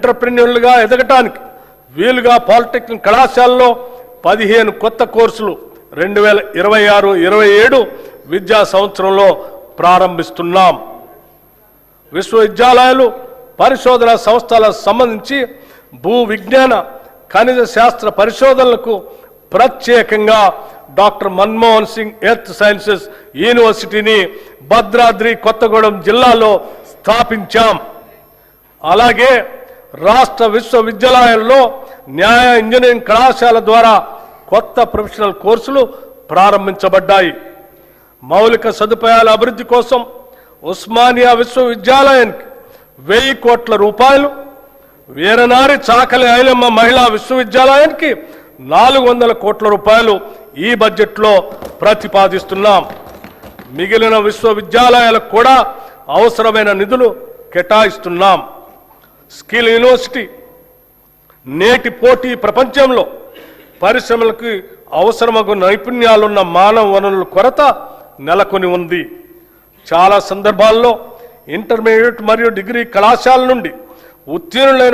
ఎంటర్‌ప్రెన్యూర్లుగా ఎదగటానికి వీలుగా పాలిటెక్నిక్ కళాశాలలో 15 కొత్త కోర్సులు 2026-27 విద్యా సంవత్సరంలో ప్రారంభిస్తున్నాం. విశ్వవిద్యాలయాలు పరిశోధన సంస్థలకు సంబంధించి భూ విజ్ఞాన ఖనిజ శాస్త్ర పరిశోధనలకు ప్రత్యేకంగా doctor Manmohan Singh earth sciences యూనివర్సిటీని భద్రాద్రి కొత్తగూడెం జిల్లాలో స్థాపించాం. అలాగే రాష్ట్ర విశ్వవిద్యాలయాల్లో న్యాయ ఇంజనీరింగ్ కళాశాల ద్వారా కొత్త ప్రొఫెషనల్ కోర్సులు ప్రారంభించబడ్డాయి. మౌలిక సదుపాయాల అభివృద్ధి కోసం ఉస్మానియా విశ్వవిద్యాలయానికి 1000 కోట్ల రూపాయలు, వీరనారి చాకలి ఐలమ్మ మహిళా విశ్వవిద్యాలయానికి 400 కోట్ల రూపాయలు ఈ బడ్జెట్లో ప్రతిపాదిస్తున్నాం. మిగిలిన విశ్వవిద్యాలయాలకు కూడా అవసరమైన నిధులు కేటాయిస్తున్నాం. స్కిల్ యూనివర్సిటీ నేటి పోటీ ప్రపంచంలో పరిశ్రమలకు అవసరమగు నైపుణ్యాలున్న మానవ వనరుల కొరత నెలకొని ఉంది. చాలా సందర్భాల్లో ఇంటర్మీడియట్ మరియు డిగ్రీ కళాశాల నుండి ఉత్తీర్ణులైన